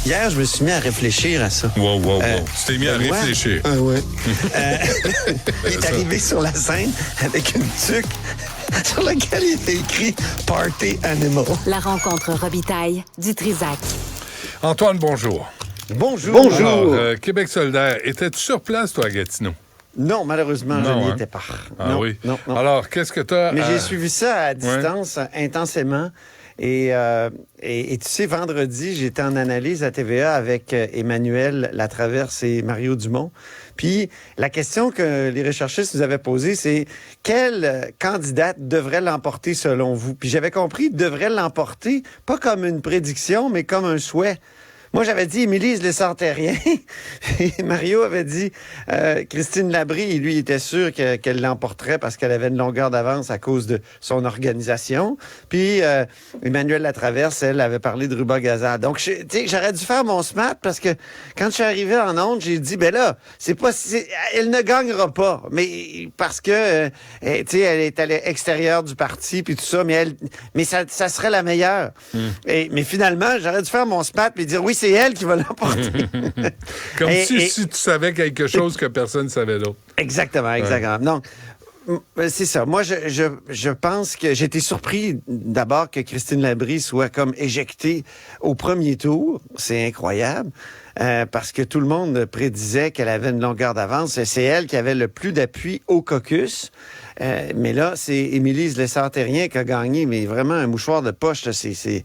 Hier, je me suis mis à réfléchir à ça. Wow. Tu t'es mis à réfléchir. Oui. Il est arrivé sur la scène avec une tuque sur laquelle il était écrit « Party Animal ». La rencontre Robitaille du Trisac. Antoine, bonjour. Bonjour. Alors, Québec solidaire, étais-tu sur place, toi, à Gatineau? Non, malheureusement, je n'y étais pas. Ah non, oui? Non. Alors, qu'est-ce que tu as... Mais j'ai suivi ça à distance, intensément. Et tu sais, vendredi, j'étais en analyse à TVA avec Emmanuel Latraverse et Mario Dumont. Puis la question que les recherchistes nous avaient posée, c'est quelle candidate devrait l'emporter selon vous? Puis j'avais compris, devrait l'emporter, pas comme une prédiction, mais comme un souhait. Moi, j'avais dit Émilie Lessard-Terrien. Et Mario avait dit Christine Labrie. Lui, il était sûr qu'elle l'emporterait parce qu'elle avait une longueur d'avance à cause de son organisation. Puis Emmanuel Latraverse, elle, avait parlé de Ruba Gazal. Donc, j'aurais dû faire mon SMAT parce que quand je suis arrivé en onde, j'ai dit, ben là, elle ne gagnera pas. Mais parce que, elle est à l'extérieur du parti puis tout ça, mais ça serait la meilleure. Mais finalement, j'aurais dû faire mon SMAT puis dire, oui, c'est elle qui va l'emporter. Comme si tu savais quelque chose que personne ne savait d'autre. Exactement. Donc, c'est ça. Moi, je pense que j'ai été surpris d'abord que Christine Labrie soit comme éjectée au premier tour. C'est incroyable. Parce que tout le monde prédisait qu'elle avait une longueur d'avance. C'est elle qui avait le plus d'appui au caucus. Mais là, c'est Émilie Lessard-Terrien qui a gagné, mais vraiment un mouchoir de poche, là, c'est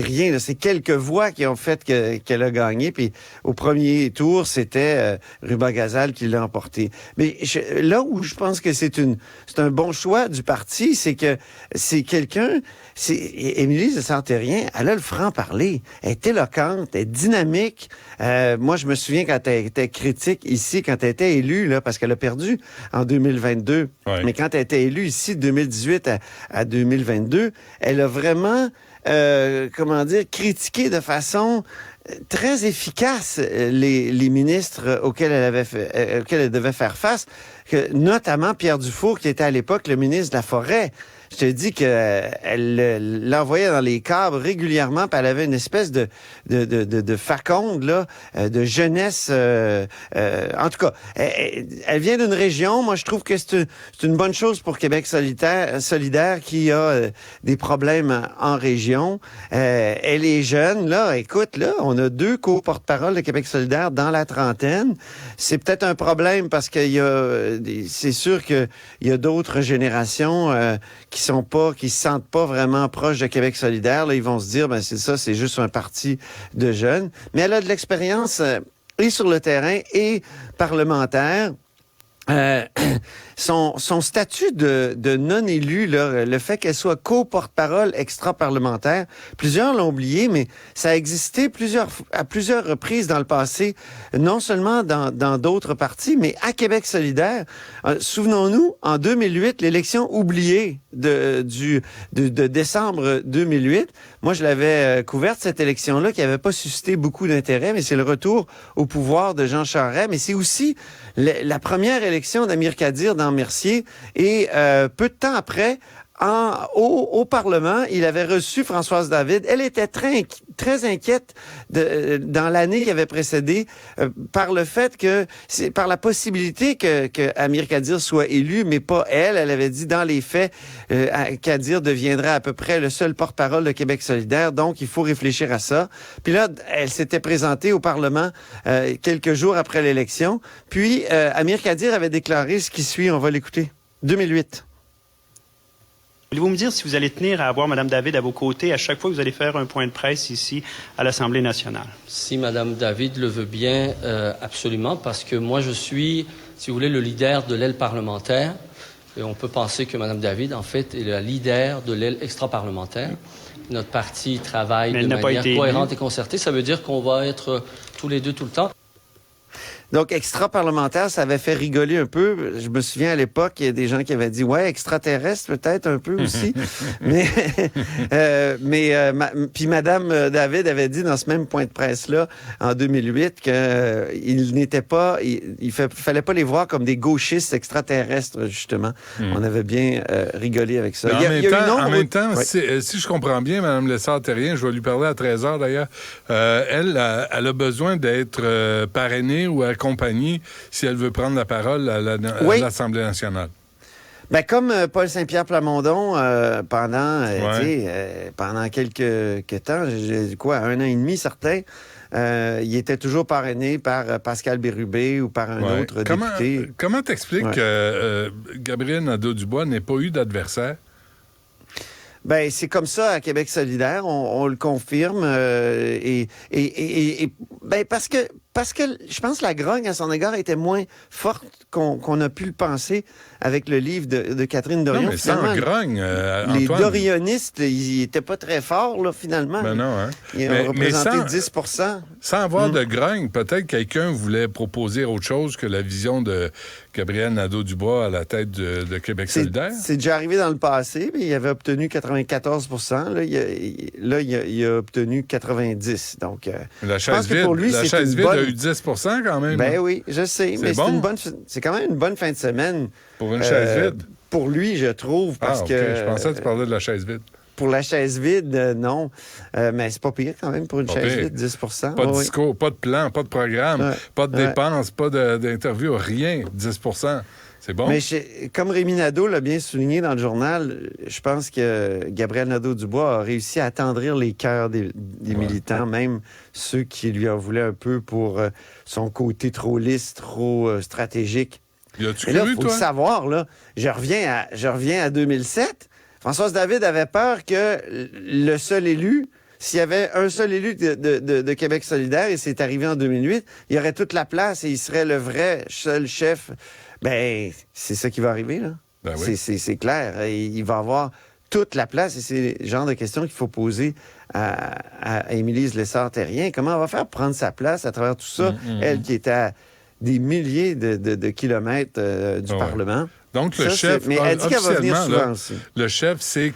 rien. Là. C'est quelques voix qui ont fait qu'elle a gagné. Puis au premier tour, c'était Ruba Gazal qui l'a emporté. Mais là où je pense que c'est un bon choix du parti, c'est que c'est quelqu'un... Émilie Lessard-Terrien, elle a le franc-parler. Elle est éloquente, elle est dynamique. Moi, je me souviens quand elle était critique ici, quand elle était élue, là, parce qu'elle a perdu en 2022. Ouais. Mais quand elle était élue ici, de 2018 à 2022, elle a vraiment, critiqué de façon très efficace les ministres auxquels elle devait faire face, notamment Pierre Dufour, qui était à l'époque le ministre de la Forêt. Je te dis qu'elle l'envoyait dans les câbles régulièrement, puis elle avait une espèce de faconde, là, de jeunesse. En tout cas, elle vient d'une région. Moi, je trouve que c'est une bonne chose pour Québec solidaire qui a des problèmes en région. Elle est jeune, là. Écoute, là, on a 2 co-porte-parole de Québec solidaire dans la trentaine. C'est peut-être un problème parce c'est sûr qu'il y a d'autres générations qui se sentent pas vraiment proches de Québec solidaire. Là, ils vont se dire, c'est juste un parti de jeunes. Mais elle a de l'expérience et sur le terrain et parlementaire. Son statut de non-élu, là, le fait qu'elle soit co-porte-parole extra-parlementaire, plusieurs l'ont oublié, mais ça a existé à plusieurs reprises dans le passé, non seulement dans d'autres partis, mais à Québec solidaire. Souvenons-nous, en 2008, l'élection oubliée de décembre 2008, moi je l'avais couverte, cette élection-là, qui n'avait pas suscité beaucoup d'intérêt, mais c'est le retour au pouvoir de Jean Charest, mais c'est aussi la première élection d'Amir Kadir dans Mercier, et peu de temps après, au Parlement, il avait reçu Françoise David. Elle était très inquiète dans l'année qui avait précédé par le fait par la possibilité que Amir Kadir soit élu, mais pas elle. Elle avait dit dans les faits, Kadir deviendrait à peu près le seul porte-parole de Québec solidaire, donc il faut réfléchir à ça. Puis là, elle s'était présentée au Parlement quelques jours après l'élection. Puis Amir Kadir avait déclaré ce qui suit, on va l'écouter. 2008. Voulez-vous me dire si vous allez tenir à avoir Mme David à vos côtés à chaque fois que vous allez faire un point de presse ici à l'Assemblée nationale? Si Mme David le veut bien, absolument, parce que moi je suis, si vous voulez, le leader de l'aile parlementaire. Et on peut penser que Mme David, en fait, est la leader de l'aile extra-parlementaire. Notre parti travaille de manière cohérente et concertée. Ça veut dire qu'on va être tous les deux tout le temps. Donc, extra-parlementaire, ça avait fait rigoler un peu. Je me souviens à l'époque, il y a des gens qui avaient dit, ouais, extraterrestre peut-être un peu aussi. Puis Madame David avait dit dans ce même point de presse-là, en 2008, qu'il n'était pas, fallait pas les voir comme des gauchistes extraterrestres, justement. On avait bien rigolé avec ça. En même temps, si je comprends bien, Mme Lessard-Terrien, je vais lui parler à 13h d'ailleurs, elle a besoin d'être parrainée ou accompagnée si elle veut prendre la parole à l'Assemblée nationale. Ben, comme Paul Saint-Pierre Plamondon, pendant quelques temps, 1 an et demi, certains, il était toujours parrainé par Pascal Bérubé ou par un autre député. Comment t'expliques que Gabriel Nadeau-Dubois n'ait pas eu d'adversaire? Ben, c'est comme ça à Québec solidaire, on le confirme. Parce que je pense que la grogne à son égard était moins forte qu'on a pu le penser avec le livre de Catherine Dorion. Non, mais sans grogne, les Antoine. Dorionistes, ils n'étaient pas très forts, là, finalement. Ben non, hein? Ils ont représenté 10 Sans avoir de grogne, peut-être quelqu'un voulait proposer autre chose que la vision de Gabriel Nadeau-Dubois à la tête de Québec solidaire. C'est déjà arrivé dans le passé, mais il avait obtenu 94 %. Il a obtenu 90 %. Donc, la je pense que pour lui, la c'est chaise une vide bonne... a eu 10 % quand même. Ben oui, je sais, mais bon. c'est quand même une bonne fin de semaine. Pour une chaise vide? Pour lui, je trouve, parce que... Je pensais que tu parlais de la chaise vide. Pour la chaise vide, non. Mais c'est pas pire quand même pour une chaise vide, 10 % Pas de discours, pas de plan, pas de programme, pas de dépenses, pas d'interview, rien, 10 %. C'est bon. Mais comme Rémi Nadeau l'a bien souligné dans le journal, je pense que Gabriel Nadeau-Dubois a réussi à attendrir les cœurs des militants, même ceux qui lui en voulaient un peu pour son côté trop lisse, trop stratégique. Y a-tu Et là, cru, il faut toi? le savoir, là, je reviens à 2007. Françoise David avait peur que le seul élu, s'il y avait un seul élu de Québec solidaire, et c'est arrivé en 2008, il y aurait toute la place et il serait le vrai seul chef. Ben, c'est ça qui va arriver, là. Ben oui. C'est clair. Il va avoir toute la place et c'est le genre de questions qu'il faut poser à Émilie Lessard-Terrien. Comment elle va faire pour prendre sa place à travers tout ça? Elle qui est à des milliers de kilomètres du Parlement. Donc, le chef, mais elle dit qu'elle va venir souvent aussi. Le chef de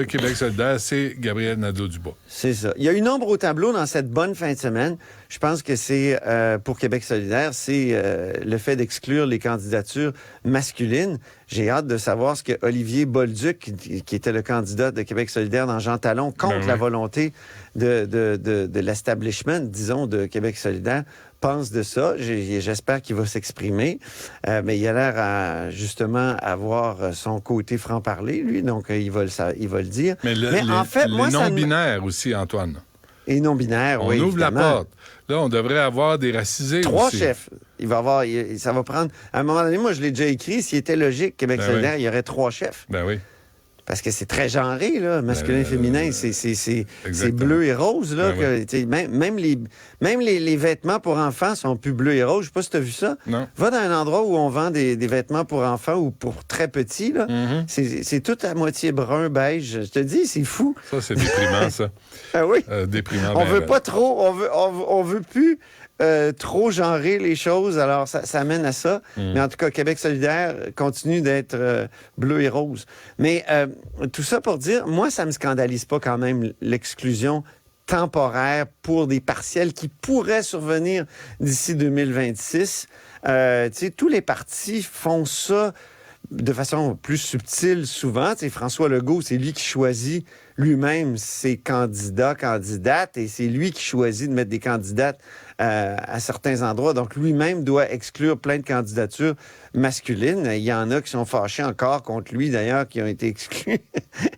Québec solidaire, c'est Gabriel Nadeau-Dubois. C'est ça. Il y a une ombre au tableau dans cette bonne fin de semaine. Je pense que c'est, pour Québec solidaire, c'est le fait d'exclure les candidatures masculines. J'ai hâte de savoir ce que Olivier Bolduc, qui était le candidat de Québec solidaire dans Jean Talon, contre la volonté de l'establishment, disons, de Québec solidaire, pense de ça. J'espère qu'il va s'exprimer. Mais il a l'air à, justement, avoir son côté franc-parler, lui. Donc, il va le dire. Mais en fait, moi, les non-binaires aussi, Antoine. Et non-binaires, oui, On ouvre évidemment. la porte. Là, on devrait avoir des racisés 3 aussi. chefs. Ça va prendre... À un moment donné, moi, je l'ai déjà écrit, s'il était logique, Québec solidaire, il y aurait 3 chefs. Ben oui. Parce que c'est très genré, là, masculin, féminin, c'est bleu et rose, là. Même les vêtements pour enfants sont plus bleus et roses. Je sais pas si tu as vu ça. Non. Va dans un endroit où on vend des vêtements pour enfants ou pour très petits, là. C'est tout à moitié brun, beige. Je te dis, c'est fou. Ça, c'est déprimant, ça. Ah oui? Déprimant. On veut pas trop, on veut plus trop genrer les choses, alors ça amène à ça. Mais en tout cas, Québec solidaire continue d'être bleu et rose. Mais tout ça pour dire, moi, ça me scandalise pas quand même l'exclusion temporaire pour des partiels qui pourraient survenir d'ici 2026. Tous les partis font ça de façon plus subtile souvent. François Legault, c'est lui qui choisit lui-même ses candidats, candidates, et c'est lui qui choisit de mettre des candidates à certains endroits. Donc, lui-même doit exclure plein de candidatures masculines. Il y en a qui sont fâchés encore contre lui, d'ailleurs, qui ont été exclus.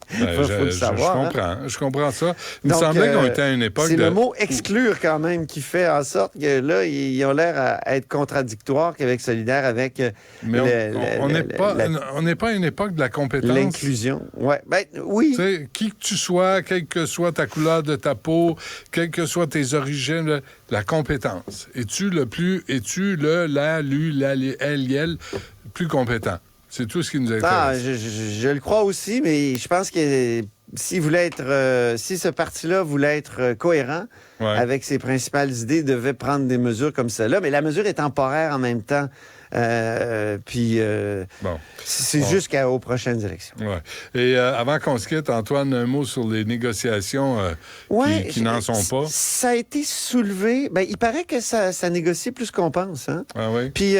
Faut le savoir. Je comprends ça. Il me semblait qu'on était à une époque c'est le mot « exclure » quand même qui fait en sorte que là, ils ont l'air à être contradictoires qu'avec solidaire avec Mais on n'est pas à une époque de la compétence. L'inclusion. Ouais. Ben, oui. Tu sais, qui que tu sois, quelle que soit ta couleur de ta peau, quelles que soient tes origines, la compétence. Es-tu le, plus compétent? C'est tout ce qui nous intéresse. Je le crois aussi, mais je pense que si ce parti-là voulait être cohérent avec ses principales idées, devait prendre des mesures comme celle-là. Mais la mesure est temporaire en même temps. C'est jusqu'aux prochaines élections. Ouais. Et avant qu'on se quitte, Antoine, un mot sur les négociations qui n'en sont pas. Ça a été soulevé. Ben, il paraît que ça négocie plus qu'on pense. Hein? Ah oui? Puis,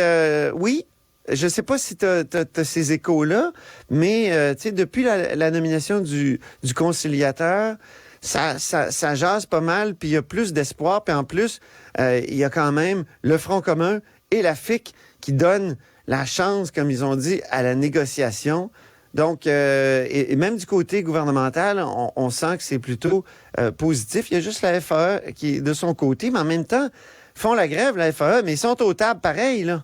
oui. Je sais pas si tu as ces échos-là, mais depuis la nomination du conciliateur, ça jase pas mal, puis il y a plus d'espoir. Puis en plus, il y a quand même le Front commun et la FIC qui donnent la chance, comme ils ont dit, à la négociation. Donc, et même du côté gouvernemental, on sent que c'est plutôt positif. Il y a juste la FAE qui est de son côté, mais en même temps, font la grève, la FAE, mais ils sont aux tables pareil, là.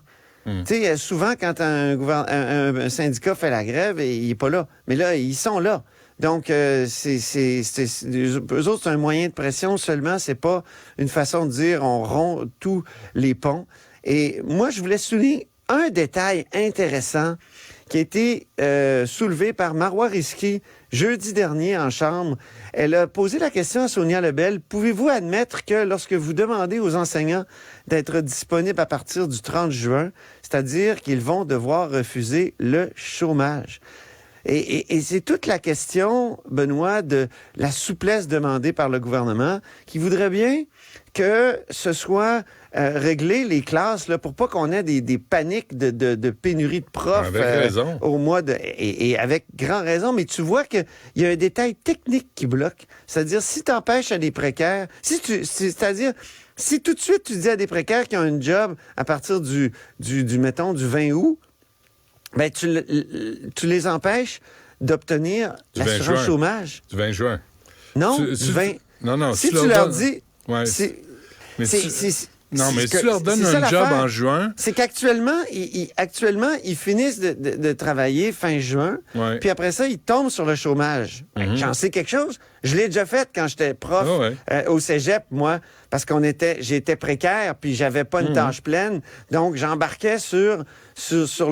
Tu sais, souvent, quand un syndicat fait la grève, il n'est pas là. Mais là, ils sont là. Donc, eux autres, c'est un moyen de pression seulement. C'est pas une façon de dire on rompt tous les ponts. Et moi, je voulais souligner un détail intéressant qui a été soulevé par Marois Risky jeudi dernier en Chambre. Elle a posé la question à Sonia Lebel. Pouvez-vous admettre que lorsque vous demandez aux enseignants d'être disponibles à partir du 30 juin, c'est-à-dire qu'ils vont devoir refuser le chômage? Et c'est toute la question, Benoît, de la souplesse demandée par le gouvernement qui voudrait bien que ce soit réglé, les classes, là, pour pas qu'on ait des paniques de pénurie de profs au mois de... Et avec grand raison, mais tu vois qu'il y a un détail technique qui bloque. C'est-à-dire, si tu empêches à des précaires... C'est-à-dire, si tout de suite tu dis à des précaires qui ont un job à partir mettons, du 20 août, ben tu les empêches d'obtenir l'assurance chômage. Du 20 juin. Non, du 20... Non, si tu leur dis... Ouais. Mais si tu leur donnes un job en juin... C'est qu'actuellement, ils finissent de travailler fin juin, puis après ça, ils tombent sur le chômage. J'en sais quelque chose. Je l'ai déjà fait quand j'étais prof au cégep, moi, parce j'étais précaire, puis j'avais pas une tâche pleine. Donc, j'embarquais sur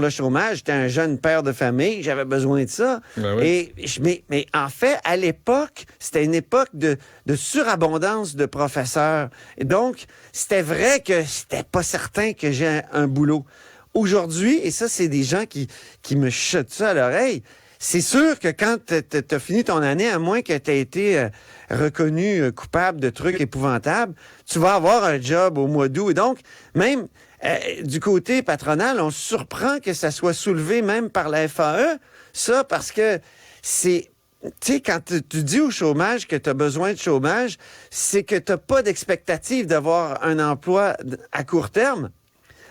le chômage. J'étais un jeune père de famille, j'avais besoin de ça. Mais en fait, à l'époque, c'était une époque de surabondance de professeurs. Et donc, c'était vrai que c'était pas certain que j'ai un boulot. Aujourd'hui, et ça, c'est des gens qui me chutent ça à l'oreille, c'est sûr que quand tu as fini ton année, à moins que tu aies été reconnu coupable de trucs épouvantables, tu vas avoir un job au mois d'août. Et donc, même du côté patronal, on se surprend que ça soit soulevé même par la FAE, ça, parce que c'est... Tu sais, quand tu dis au chômage que tu as besoin de chômage, c'est que tu n'as pas d'expectative d'avoir un emploi à court terme.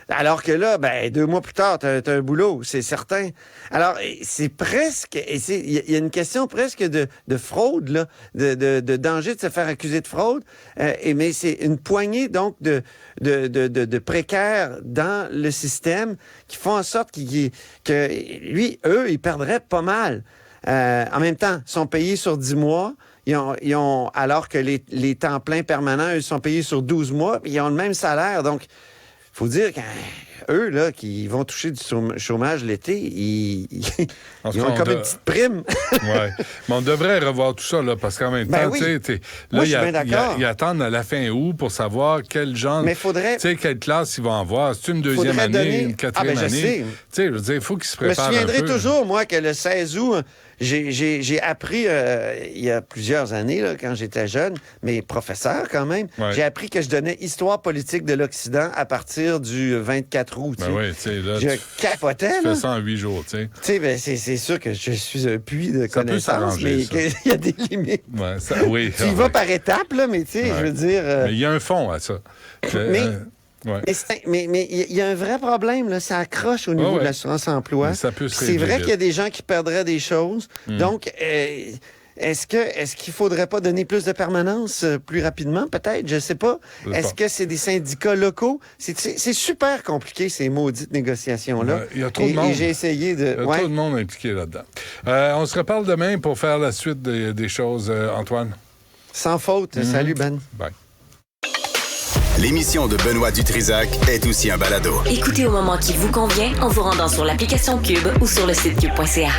Alors que là, 2 mois plus tard, tu as un boulot, c'est certain. Alors, c'est presque... Il y a une question presque de fraude, là, de danger de se faire accuser de fraude. Mais c'est une poignée, donc, de précaires dans le système qui font en sorte eux, ils perdraient pas mal. En même temps, ils sont payés sur 10 mois. Alors que les temps pleins permanents, eux, sont payés sur 12 mois. Ils ont le même salaire. Donc, il faut dire qu'eux, là, qui vont toucher du chômage l'été, ils ont comme une petite prime. Oui. Mais on devrait revoir tout ça, là, parce qu'en même temps, tu sais, ils attendent à la fin août pour savoir quel genre... Mais faudrait... Tu sais, quelle classe ils vont avoir. C'est une deuxième année, une quatrième année. Tu sais, je veux dire, il faut qu'ils se préparent un peu. Je me souviendrai toujours, moi, que le 16 août... J'ai appris, il y a plusieurs années, là, quand j'étais jeune, mais professeur quand même, j'ai appris que je donnais histoire politique de l'Occident à partir du 24 août. Là, je capotais. Tu fais ça en 8 jours, tu sais. C'est sûr que je suis un puits de connaissances, mais il y a des limites. Tu y vas par étapes, là, mais tu sais, je veux dire... Mais il y a un fond à ça. Mais il y a un vrai problème, là. Ça accroche au niveau de l'assurance-emploi. C'est vrai qu'il y a des gens qui perdraient des choses. Donc, est-ce qu'il faudrait pas donner plus de permanence plus rapidement, peut-être? Je sais pas. Est-ce que c'est des syndicats locaux? C'est super compliqué, ces maudites négociations-là. Il y a trop de monde. Et j'ai essayé de... Il y a trop de monde impliqué là-dedans. On se reparle demain pour faire la suite des choses, Antoine. Sans faute. Salut, Ben. Bye. L'émission de Benoît Dutrisac est aussi un balado. Écoutez au moment qui vous convient en vous rendant sur l'application Cube ou sur le site cube.ca.